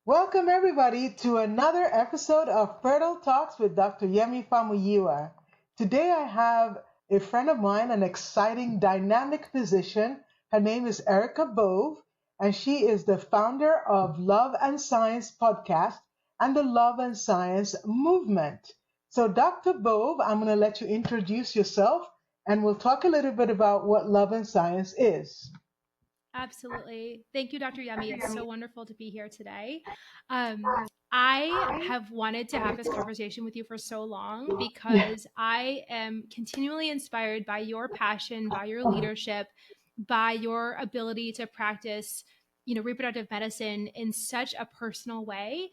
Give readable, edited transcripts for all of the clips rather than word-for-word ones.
Welcome, everybody, to another episode of Fertile Talks with Dr. Yemi Famuyiwa. Today, I have a friend of mine, an exciting, dynamic physician. Her name is Erica Bove, and she is the founder of Love and Science podcast and the Love and Science movement. So, Dr. Bove, I'm going to let you introduce yourself, and we'll talk a little bit about what Love and Science is. Absolutely. Thank you, Dr. Yemi. It's so wonderful to be here today. I have wanted to have this conversation with you for so long because I am continually inspired by your passion, by your leadership, by your ability to practice, reproductive medicine in such a personal way.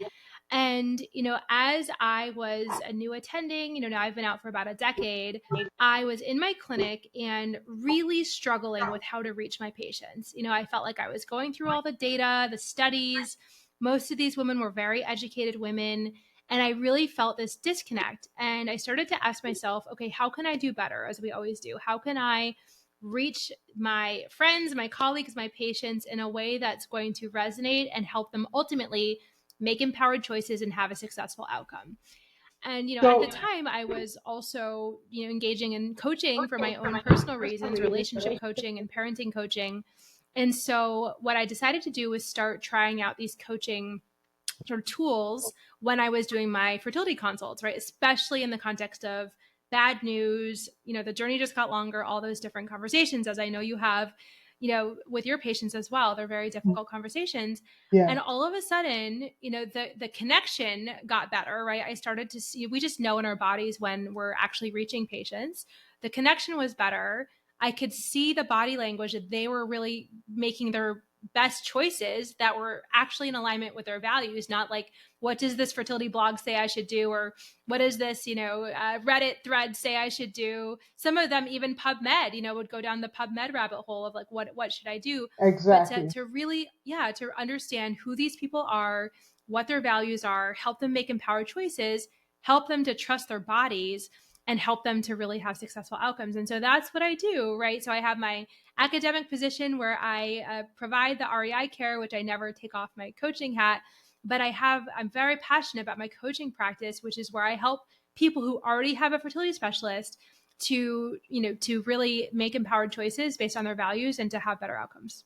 And, as I was a new attending, now I've been out for about a decade, I was in my clinic and really struggling with how to reach my patients. I felt like I was going through all the data, the studies. Most of these women were very educated women. And I really felt this disconnect. And I started to ask myself, okay, how can I do better, as we always do? How can I reach my friends, my colleagues, my patients in a way that's going to resonate and help them ultimately make empowered choices and have a successful outcome? And, at the time I was also, engaging in coaching for my own personal reasons, relationship coaching and parenting coaching. And so what I decided to do was start trying out these coaching sort of tools when I was doing my fertility consults, right? Especially in the context of bad news, the journey just got longer, all those different conversations, as I know you have, with your patients as well. They're very difficult conversations. Yeah. And all of a sudden, the connection got better, right? I started to see, we just know in our bodies when we're actually reaching patients. The connection was better. I could see the body language that they were really making their best choices that were actually in alignment with their values, not like, what does this fertility blog say I should do? Or what does this, Reddit thread say I should do? Some of them, even PubMed, would go down the PubMed rabbit hole of like, what should I do? Exactly. But to really, to understand who these people are, what their values are, help them make empowered choices, help them to trust their bodies, and help them to really have successful outcomes. And so that's what I do, right? So I have my academic position where I provide the REI care, which I never take off my coaching hat, but I'm very passionate about my coaching practice, which is where I help people who already have a fertility specialist to really make empowered choices based on their values and to have better outcomes.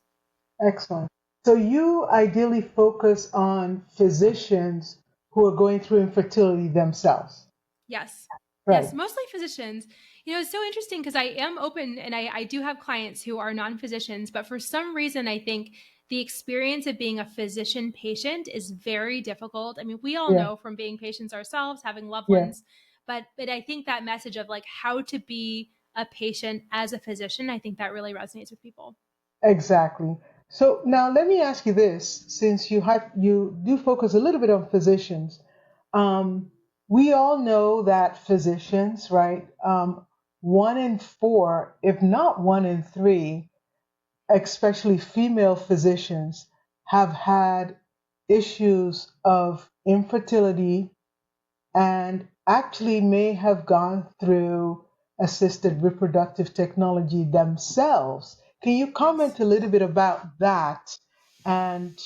Excellent. So you ideally focus on physicians who are going through infertility themselves. Yes. Right. Yes, mostly physicians. It's so interesting because I am open and I do have clients who are non-physicians, but for some reason, I think the experience of being a physician patient is very difficult. I mean, we all Yeah. know from being patients ourselves, having loved Yeah. ones, but I think that message of like how to be a patient as a physician, I think that really resonates with people. Exactly. So now let me ask you this, since you do focus a little bit on physicians. Um, we all know that physicians, right? 1 in 4, if not 1 in 3, especially female physicians, have had issues of infertility and actually may have gone through assisted reproductive technology themselves. Can you comment Yes. a little bit about that? And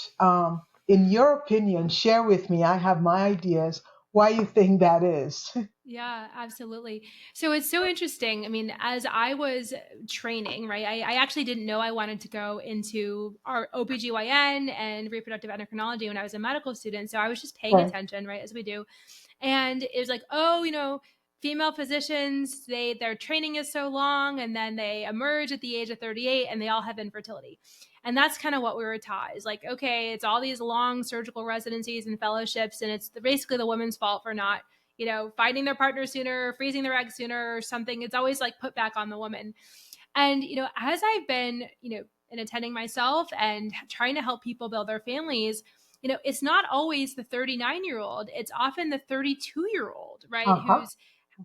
in your opinion, share with me, I have my ideas, why you think that is. Yeah, absolutely. So it's so interesting. I mean, as I was training, right, I actually didn't know I wanted to go into our OBGYN and reproductive endocrinology when I was a medical student. So I was just paying Right. attention, right, as we do. And it was like, oh, female physicians, their training is so long and then they emerge at the age of 38 and they all have infertility. And that's kind of what we were taught is like, okay, it's all these long surgical residencies and fellowships, and it's basically the woman's fault for not finding their partner sooner, freezing their eggs sooner or something. It's always like put back on the woman. And, as I've been, in attending myself and trying to help people build their families, it's not always the 39-year-old. It's often the 32-year-old, right? Uh-huh. Who's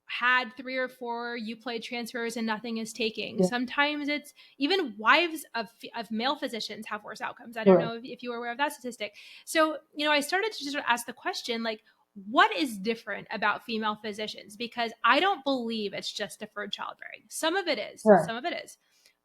had 3 or 4 play transfers and nothing is taking. Yeah. Sometimes it's even wives of male physicians have worse outcomes. I don't Right. know if you were aware of that statistic. So, I started to just sort of ask the question, like, what is different about female physicians? Because I don't believe it's just deferred childbearing. Some of it is, Right.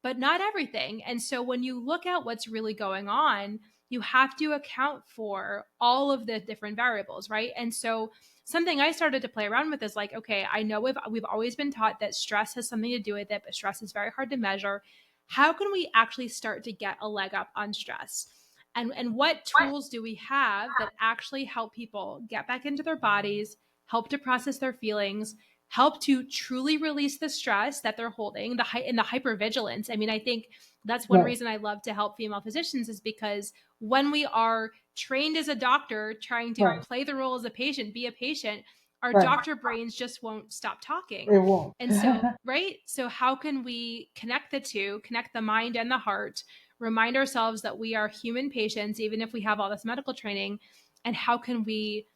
but not everything. And so when you look at what's really going on, you have to account for all of the different variables, right? And so something I started to play around with is like, okay, I know we've always been taught that stress has something to do with it, but stress is very hard to measure. How can we actually start to get a leg up on stress? And what tools do we have that actually help people get back into their bodies, help to process their feelings, help to truly release the stress that they're holding, in the hypervigilance. I mean, I think that's one reason I love to help female physicians, is because when we are trained as a doctor trying to play the role as a patient, be a patient, our doctor brains just won't stop talking. It won't. And so, right? So how can we connect the two, connect the mind and the heart, remind ourselves that we are human patients, even if we have all this medical training, and how can we,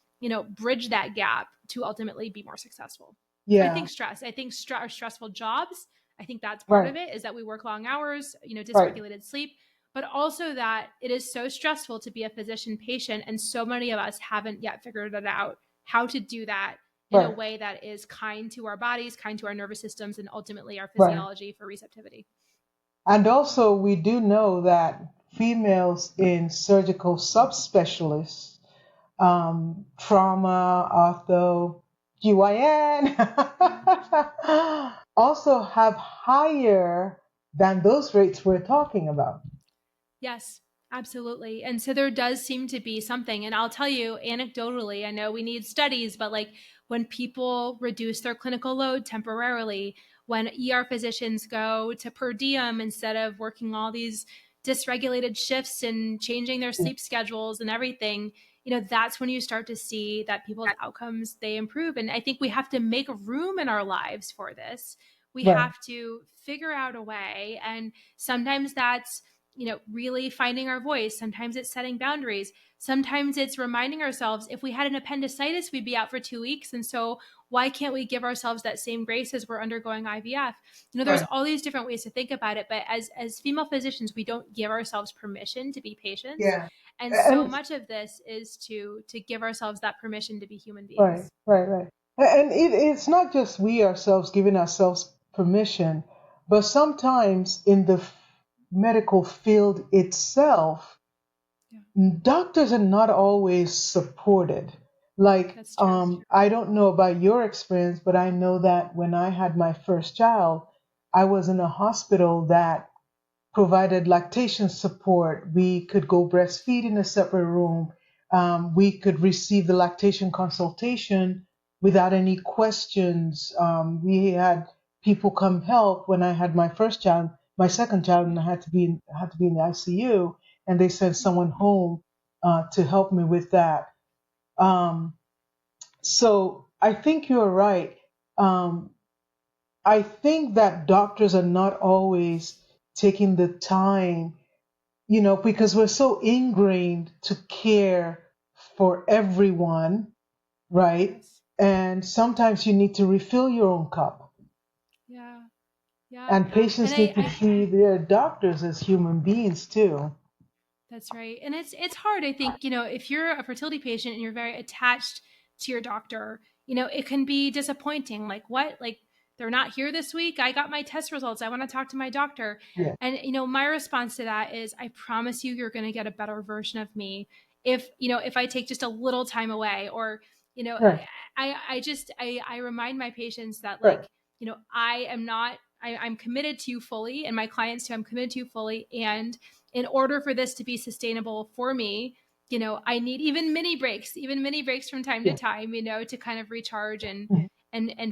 bridge that gap to ultimately be more successful? Yeah. I think our stressful jobs, I think that's part of it, is that we work long hours, dysregulated sleep, but also that it is so stressful to be a physician patient. And so many of us haven't yet figured it out how to do that in a way that is kind to our bodies, kind to our nervous systems, and ultimately our physiology for receptivity. And also we do know that females in surgical subspecialists, trauma, ortho, GYN, also have higher than those rates we're talking about. Yes, absolutely. And so there does seem to be something. And I'll tell you anecdotally, I know we need studies, but like when people reduce their clinical load temporarily, when ER physicians go to per diem instead of working all these dysregulated shifts and changing their sleep schedules and everything, that's when you start to see that people's outcomes, they improve. And I think we have to make room in our lives for this. We have to figure out a way. And sometimes that's, really finding our voice. Sometimes it's setting boundaries. Sometimes it's reminding ourselves, if we had an appendicitis, we'd be out for 2 weeks. And so why can't we give ourselves that same grace as we're undergoing IVF? There's all these different ways to think about it, but as female physicians, we don't give ourselves permission to be patients. Yeah. And so much of this is to give ourselves that permission to be human beings. Right. And it's not just we ourselves giving ourselves permission, but sometimes in the medical field itself, doctors are not always supported. Like, I don't know about your experience, but I know that when I had my first child, I was in a hospital that provided lactation support. We could go breastfeed in a separate room. We could receive the lactation consultation without any questions. We had people come help when I had my first child, my second child, and I had to be in the ICU, and they sent someone home to help me with that. So I think you're right. I think that doctors are not always taking the time, because we're so ingrained to care for everyone, right? And sometimes you need to refill your own cup. Yeah. And patients need to see their doctors as human beings too. That's right. And it's hard, I think, if you're a fertility patient and you're very attached to your doctor, it can be disappointing. Like, what? Like, they're not here this week. I got my test results. I want to talk to my doctor. Yeah. And, my response to that is, I promise you're going to get a better version of me if I take just a little time away, or, I remind my patients that, like, I'm committed to you fully, and my clients too, I'm committed to you fully. And in order for this to be sustainable for me, I need even mini breaks from time to time, to kind of recharge and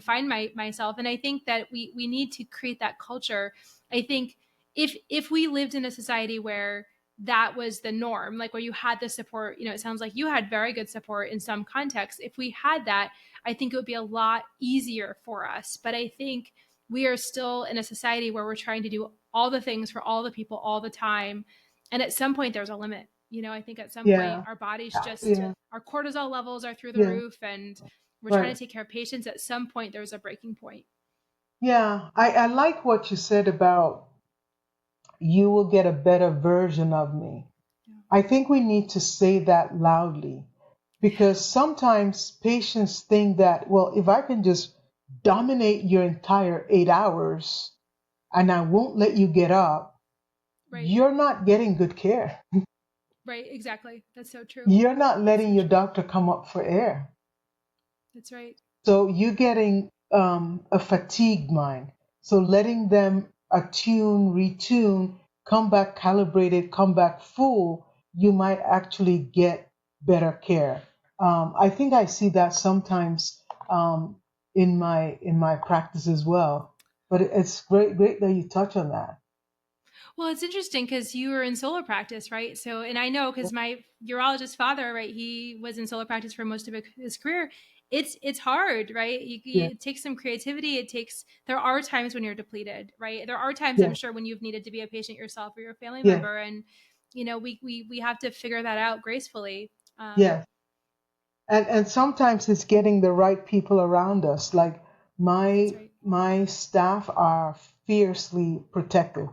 find myself. And I think that we need to create that culture. I think if we lived in a society where that was the norm, like where you had the support, it sounds like you had very good support in some contexts. If we had that, I think it would be a lot easier for us. But I think we are still in a society where we're trying to do all the things for all the people all the time. And at some point there's a limit. I think at some point our bodies our cortisol levels are through the roof, and we're trying to take care of patients. At some point there's a breaking point. Yeah. I like what you said about you will get a better version of me. Yeah. I think we need to say that loudly, because sometimes patients think that, well, if I can just dominate your entire 8 hours and I won't let you get up, you're not getting good care. Right. Exactly. That's so true. You're not That's so letting your true. doctor come up for air. That's right. So you're getting a fatigued mind. So letting them attune, retune, come back calibrated, come back full, you might actually get better care. I think I see that sometimes um, in my practice as well. But it's great that you touch on that. Well, it's interesting because you were in solo practice, right? So, and I know because my urologist father, right, he was in solo practice for most of his career. It's hard, right? Yeah, It takes some creativity. There are times when you're depleted, right? There are times I'm yeah, sure when you've needed to be a patient yourself or your family yeah, member, and we have to figure that out gracefully. Um, yeah. And sometimes it's getting the right people around us. Like that's my right. my staff are fiercely protective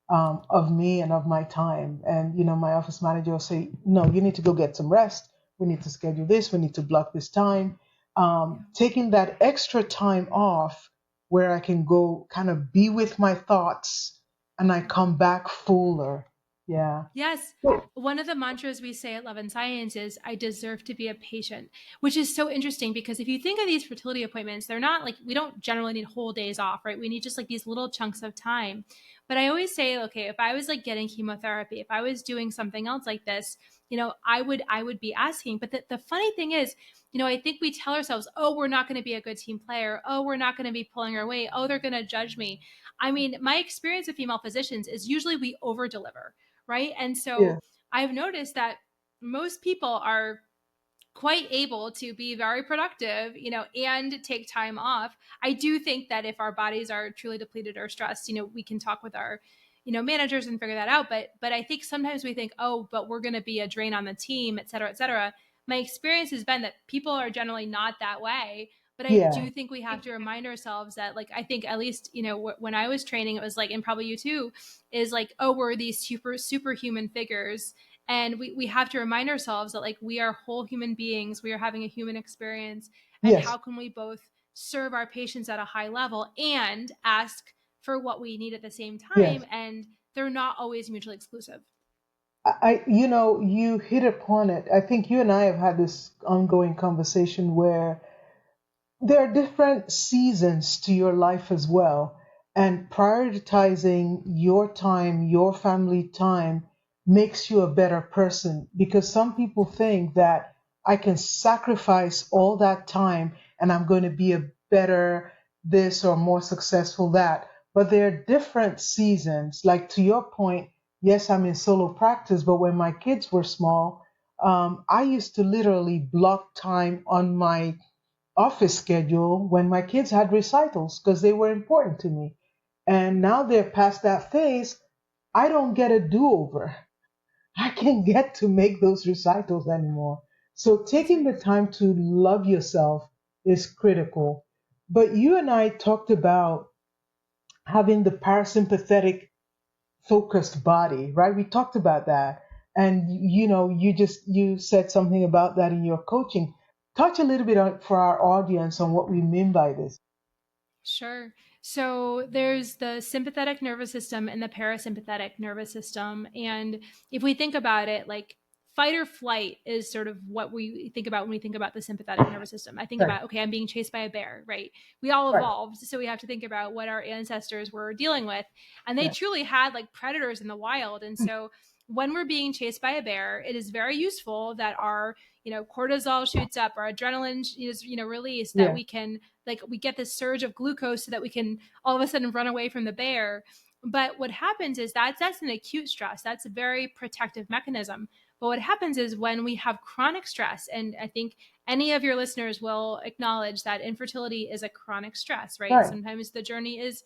of me and of my time. And my office manager will say, "No, you need to go get some rest. We need to schedule this. We need to block this time." Yeah. Taking that extra time off where I can go kind of be with my thoughts and I come back fuller. Yeah. Yes. One of the mantras we say at Love and Science is, I deserve to be a patient, which is so interesting because if you think of these fertility appointments, they're not like, we don't generally need whole days off, right? We need just like these little chunks of time. But I always say, okay, if I was like getting chemotherapy, if I was doing something else like this, I would be asking. But the funny thing is, I think we tell ourselves, oh, we're not going to be a good team player. Oh, we're not going to be pulling our weight. Oh, they're going to judge me. I mean, my experience with female physicians is usually we over deliver, right? And Yeah. so I've noticed that most people are quite able to be very productive, and take time off. I do think that if our bodies are truly depleted or stressed, we can talk with our, managers and figure that out. But I think sometimes we think, oh, but we're going to be a drain on the team, et cetera, et cetera. My experience has been that people are generally not that way. But I Yeah. do think we have to remind ourselves that, like, I think at least, when I was training, it was like, and probably you too, is like, oh, we're these superhuman figures, and we have to remind ourselves that, like, we are whole human beings, we are having a human experience, and Yes. how can we both serve our patients at a high level and ask for what we need at the same Yes. time, and they're not always mutually exclusive. You hit upon it. I think you and I have had this ongoing conversation where there are different seasons to your life as well. And prioritizing your time, your family time, makes you a better person because some people think that I can sacrifice all that time and I'm going to be a better this or more successful that. But there are different seasons. Like to your point, yes, I'm in solo practice, but when my kids were small, I used to literally block time on my office schedule when my kids had recitals because they were important to me. And now they're past that phase. I don't get a do over. I can't get to make those recitals anymore. So That's taking right. the time to love yourself is critical. But you and I talked about having the parasympathetic focused body, right? We talked about that. And you said something about that in your coaching. Touch a little bit on, for our audience on what we mean by this. Sure. So there's the sympathetic nervous system and the parasympathetic nervous system. And if we think about it, like, fight or flight is sort of what we think about when we think about the sympathetic nervous system. I think Right, about, okay, I'm being chased by a bear, right? We all right, evolved. So we have to think about what our ancestors were dealing with. And they yeah, truly had like predators in the wild. And so when we're being chased by a bear, it is very useful that our, cortisol shoots up, our adrenaline is, released, that yeah, we can, like, we get this surge of glucose so that we can all of a sudden run away from the bear. But what happens is that's an acute stress. That's a very protective mechanism. But what happens is when we have chronic stress, and I think any of your listeners will acknowledge that infertility is a chronic stress, right? right, Sometimes the journey is,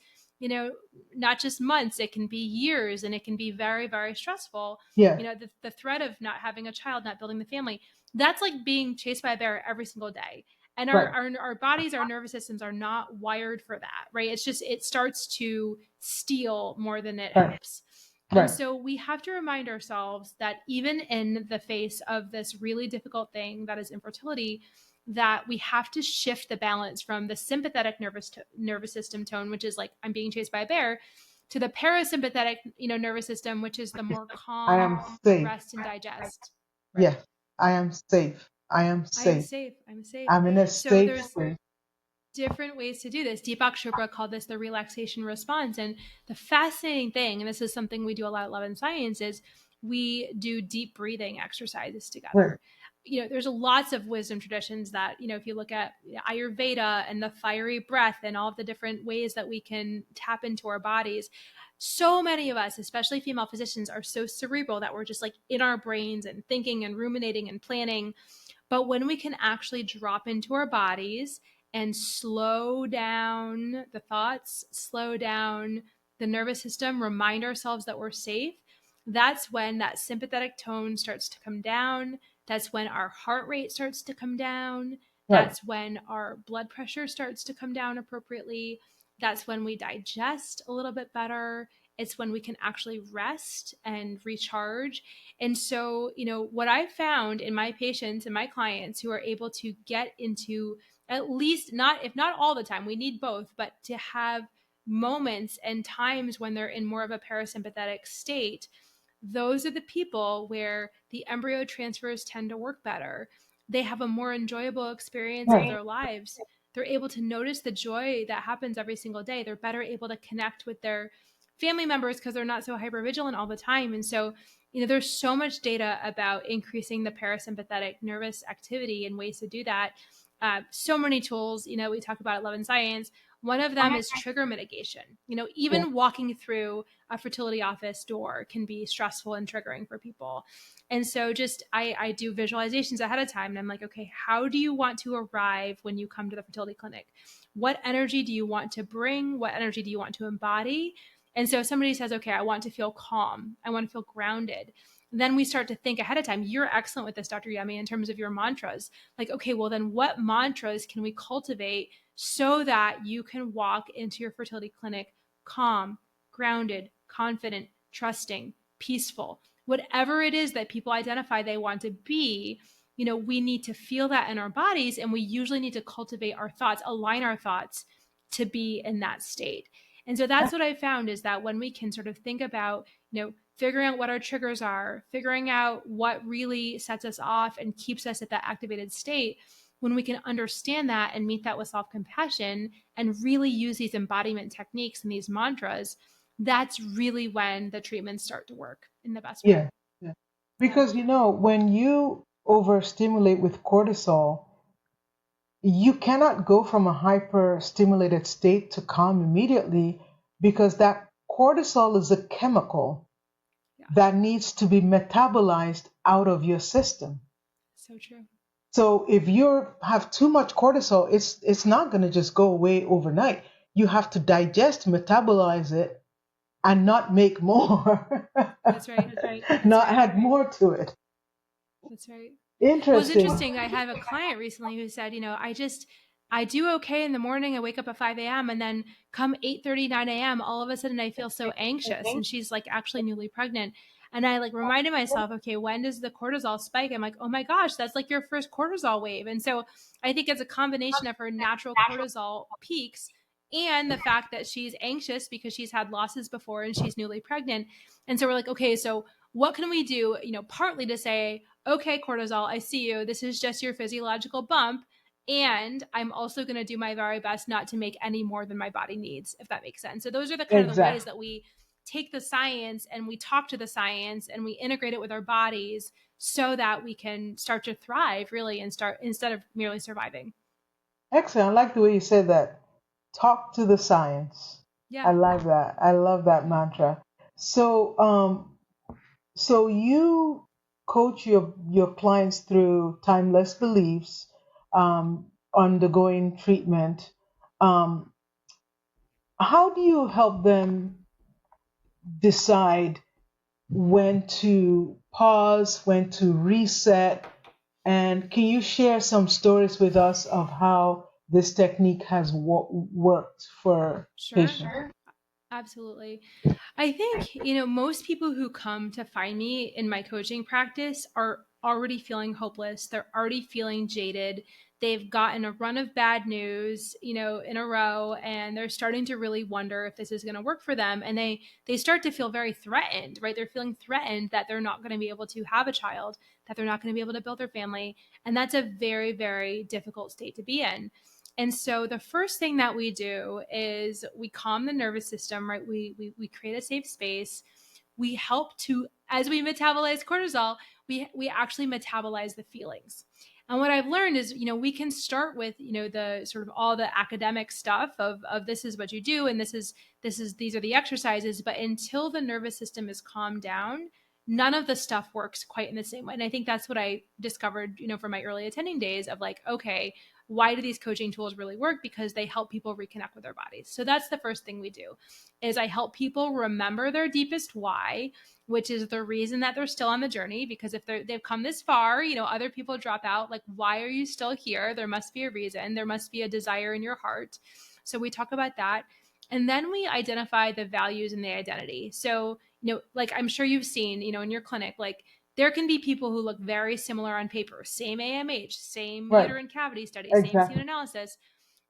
not just months, it can be years, and it can be very, very stressful. yeah, The threat of not having a child, not building the family, that's like being chased by a bear every single day. And our, right, our our bodies, our nervous systems are not wired for that, right? It's just, it starts to steal more than it right, helps. And right, so we have to remind ourselves that even in the face of this really difficult thing that is infertility, that we have to shift the balance from the sympathetic nervous system tone, which is like, I'm being chased by a bear, to the parasympathetic, nervous system, which is the more I am calm, safe. rest and digest. Right. Yes, I am safe. I am I am safe. safe. I'm safe. I'm in a So safe there's space. different ways to do this. Deepak Chopra called this the relaxation response. And the fascinating thing, and this is something we do a lot at Love and Science, is we do deep breathing exercises together. Right. There's lots of wisdom traditions that, if you look at Ayurveda and the fiery breath and all of the different ways that we can tap into our bodies, so many of us, especially female physicians, are so cerebral that we're just like in our brains and thinking and ruminating and planning. But when we can actually drop into our bodies and slow down the thoughts, slow down the nervous system, remind ourselves that we're safe, that's when that sympathetic tone starts to come down. That's when our heart rate starts to come down. Right. That's when our blood pressure starts to come down appropriately. That's when we digest a little bit better. It's when we can actually rest and recharge. And so, what I found in my patients and my clients who are able to get into, at least not, if not all the time, we need both, but to have moments and times when they're in more of a parasympathetic state, those are the people where the embryo transfers tend to work better. They have a more enjoyable experience of their lives. They're able to notice the joy that happens every single day. They're better able to connect with their family members because they're not so hypervigilant all the time. And so, there's so much data about increasing the parasympathetic nervous activity and ways to do that. So many tools, we talk about at Love and Science. One of them is trigger mitigation. Even walking through a fertility office door can be stressful and triggering for people. And so I do visualizations ahead of time. And I'm like, okay, how do you want to arrive when you come to the fertility clinic? What energy do you want to bring? What energy do you want to embody? And so if somebody says, okay, I want to feel calm, I want to feel grounded, then we start to think ahead of time. You're excellent with this, Dr. Yemi, in terms of your mantras. Like, okay, well then what mantras can we cultivate so that you can walk into your fertility clinic calm, grounded, confident, trusting, peaceful, whatever it is that people identify they want to be. We need to feel that in our bodies, and we usually need to cultivate our thoughts, align our thoughts to be in that state. And so that's what I found, is that when we can sort of think about, figuring out what our triggers are, figuring out what really sets us off and keeps us at that activated state, when we can understand that and meet that with self-compassion and really use these embodiment techniques and these mantras, that's really when the treatments start to work in the best way. Yeah. Because, when you overstimulate with cortisol, you cannot go from a hyper-stimulated state to calm immediately, because that cortisol is a chemical that needs to be metabolized out of your system. So true. So if you have too much cortisol, it's not going to just go away overnight. You have to digest, metabolize it, and not make more. That's right. Not add more to it. That's right. Interesting. Well, it's interesting. I have a client recently who said, I do okay in the morning. I wake up at 5 a.m. and then come 8:30, 9 a.m., all of a sudden I feel so anxious. And she's like actually newly pregnant. And I like reminded myself, okay, when does the cortisol spike? I'm like, oh my gosh, that's like your first cortisol wave. And so I think it's a combination of her natural cortisol peaks and the fact that she's anxious because she's had losses before and she's newly pregnant. And so we're like, okay, so what can we do, partly to say, okay, cortisol, I see you. This is just your physiological bump. And I'm also going to do my very best not to make any more than my body needs, if that makes sense. So those are the kind of the ways that we take the science and we talk to the science and we integrate it with our bodies so that we can start to thrive really and start instead of merely surviving. Excellent. I like the way you said that. Talk to the science. Yeah. I like that. I love that mantra. So, so you coach your clients through timeless beliefs, undergoing treatment. How do you help them decide when to pause, when to reset? And can you share some stories with us of how this technique has worked for patients? Absolutely. I think, most people who come to find me in my coaching practice are already feeling hopeless. They're already feeling jaded. They've gotten a run of bad news, in a row, and they're starting to really wonder if this is going to work for them. And they start to feel very threatened, right? They're feeling threatened that they're not going to be able to have a child, that they're not going to be able to build their family. And that's a very, very difficult state to be in. And so the first thing that we do is we calm the nervous system, right? We create a safe space. We help to, as we metabolize cortisol, we actually metabolize the feelings. And what I've learned is, we can start with, the sort of all the academic stuff of this is what you do, and these are the exercises. But until the nervous system is calmed down, none of the stuff works quite in the same way. And I think that's what I discovered, from my early attending days of like, okay, why do these coaching tools really work? Because they help people reconnect with their bodies. So that's the first thing we do, is I help people remember their deepest why, which is the reason that they're still on the journey. Because if they've come this far, other people drop out. Like, why are you still here? There must be a reason. There must be a desire in your heart. So we talk about that. And then we identify the values and the identity. So, like I'm sure you've seen, in your clinic, like there can be people who look very similar on paper, same AMH, same Right. uterine cavity study, Exactly. same semen analysis.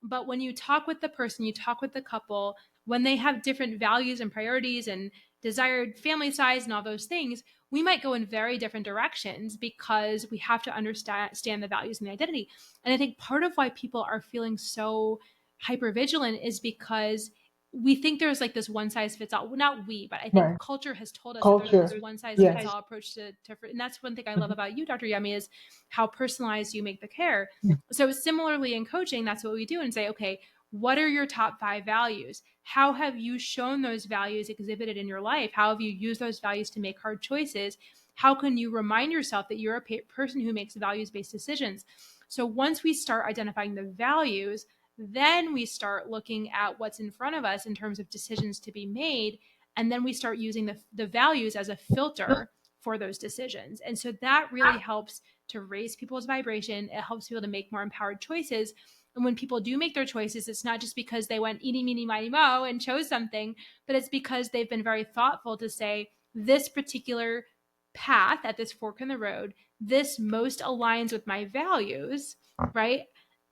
But when you talk with the person, you talk with the couple, when they have different values and priorities and desired family size and all those things, we might go in very different directions because we have to understand the values and the identity. And I think part of why people are feeling so hypervigilant is because we think there's like this one size fits all. Well, not we, but I think Right. culture has told us that there's Culture. this one size Yes. fits all approach to, and that's one thing I love about you, Dr. Yemi, is how personalized you make the care. So similarly in coaching, that's what we do and say, okay, what are your top 5 values? How have you shown those values exhibited in your life? How have you used those values to make hard choices? How can you remind yourself that you're a person who makes values-based decisions? So once we start identifying the values, then we start looking at what's in front of us in terms of decisions to be made. And then we start using the values as a filter for those decisions. And so that really helps to raise people's vibration. It helps people to make more empowered choices. And when people do make their choices, it's not just because they went eeny, meeny, miny, mo and chose something, but it's because they've been very thoughtful to say, this particular path at this fork in the road, this most aligns with my values, right?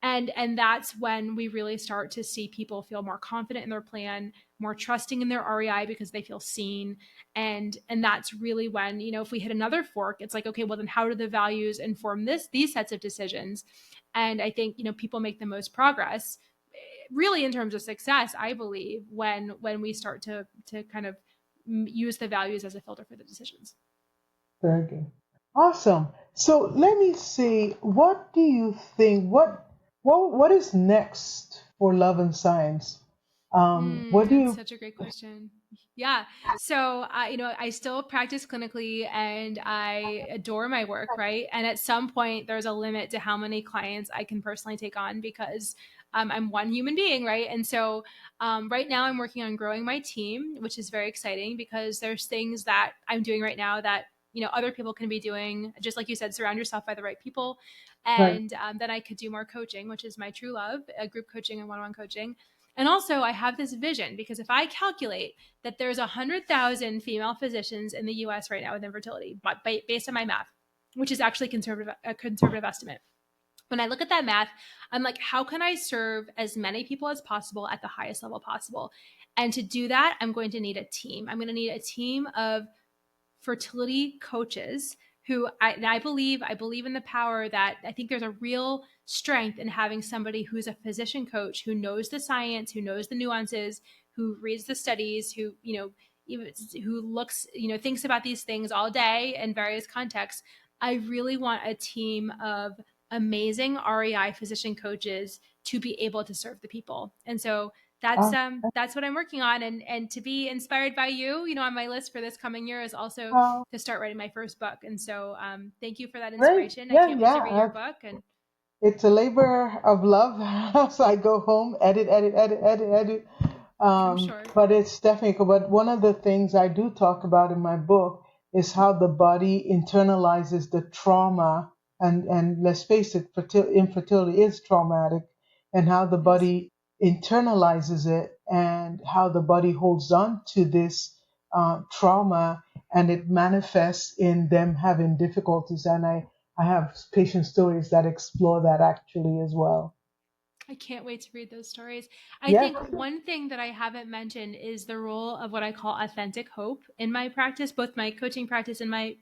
And that's when we really start to see people feel more confident in their plan, more trusting in their REI because they feel seen. And that's really when, if we hit another fork, it's like, okay, well then how do the values inform these sets of decisions? And I think, people make the most progress really in terms of success, I believe, when we start to kind of use the values as a filter for the decisions. Very good. Awesome. So let me see. What do you think? What is next for Love and Science? What do That's you? such a great question. Yeah. So, I still practice clinically and I adore my work, right? And at some point, there's a limit to how many clients I can personally take on because I'm one human being, right? And so, right now, I'm working on growing my team, which is very exciting because there's things that I'm doing right now that other people can be doing. Just like you said, surround yourself by the right people, Right. and then I could do more coaching, which is my true love, group coaching and one-on-one coaching. And also, I have this vision because if I calculate that there's 100,000 female physicians in the U.S. right now with infertility, but based on my math, which is actually a conservative estimate. When I look at that math, I'm like, how can I serve as many people as possible at the highest level possible? And to do that, I'm going to need a team. I'm going to need a team of fertility coaches who I believe in the power that I think there's a real strength in having somebody who's a physician coach who knows the science, who knows the nuances, who reads the studies, who who looks, thinks about these things all day in various contexts. I really want a team of amazing REI physician coaches to be able to serve the people. And so that's what I'm working on. And to be inspired by you, on my list for this coming year is also to start writing my first book. And so thank you for that Great. inspiration. Yeah, I can't wait to read your book. And it's a labor of love. So I go home, edit. I'm sure. But it's definitely cool. But one of the things I do talk about in my book is how the body internalizes the trauma. And let's face it, infertility is traumatic, and how the body internalizes it and how the body holds on to this trauma and it manifests in them having difficulties. And I have patient stories that explore that actually as well. I can't wait to read those stories. I Yes, think one thing that I haven't mentioned is the role of what I call authentic hope in my practice, both my coaching practice and my,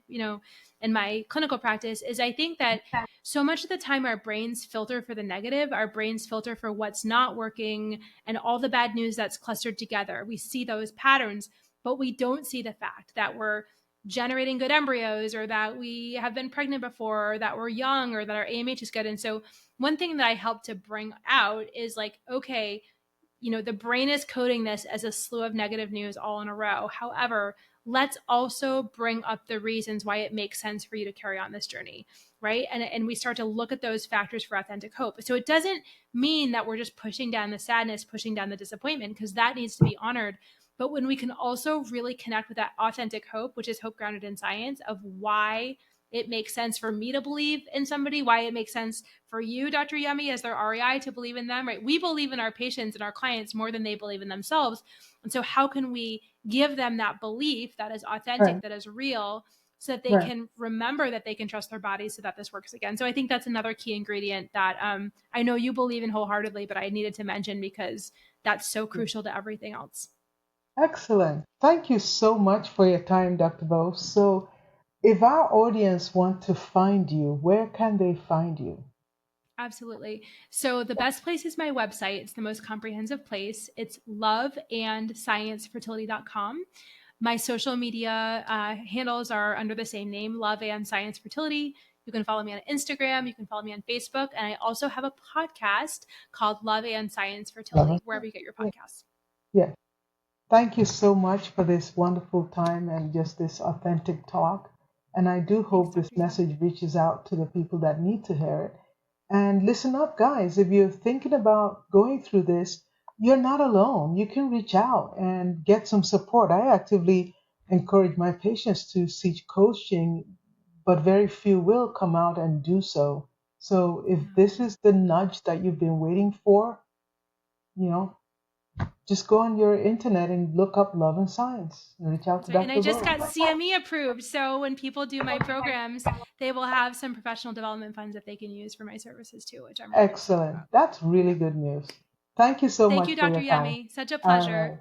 and my clinical practice. Is I think that so much of the time our brains filter for the negative, our brains filter for what's not working and all the bad news that's clustered together. We see those patterns, but we don't see the fact that we're generating good embryos, or that we have been pregnant before, or that we're young, or that our AMH is good. And so one thing that I help to bring out is like, okay, the brain is coding this as a slew of negative news all in a row. However, let's also bring up the reasons why it makes sense for you to carry on this journey, right? And we start to look at those factors for authentic hope. So it doesn't mean that we're just pushing down the sadness, pushing down the disappointment, because that needs to be honored. But when we can also really connect with that authentic hope, which is hope grounded in science, of why it makes sense for me to believe in somebody, why it makes sense for you, Dr. Yemi, as their REI, to believe in them, right? We believe in our patients and our clients more than they believe in themselves. And so how can we give them that belief that is authentic, right, that is real, so that they right. can remember that they can trust their bodies, so that this works again? So I think that's another key ingredient that I know you believe in wholeheartedly, but I needed to mention because that's so crucial to everything else. Excellent. Thank you so much for your time, Dr. Bove. So, if our audience want to find you, where can they find you? Absolutely. So the best place is my website. It's the most comprehensive place. It's loveandsciencefertility.com. My social media handles are under the same name, Love and Science Fertility. You can follow me on Instagram. You can follow me on Facebook. And I also have a podcast called Love and Science Love Fertility, us. wherever you get your Yeah. podcasts. Yeah. Thank you so much for this wonderful time and just this authentic talk. And I do Thanks, hope this Dr. Yam. message reaches out to the people that need to hear it. And listen up, guys. If you're thinking about going through this, you're not alone. You can reach out and get some support. I actively encourage my patients to seek coaching, but very few will come out and do so. So if Yeah. this is the nudge that you've been waiting for, you know, just go on your internet and look up Love and Science and reach out That's to right. And I Dr. just Bo. got CME approved. So when people do my programs, they will have some professional development funds that they can use for my services too, which I'm really excited Excellent. about. That's really Yeah. good news. Thank you so Thank much you, for Dr. your time. Yemi. Such a All pleasure. right.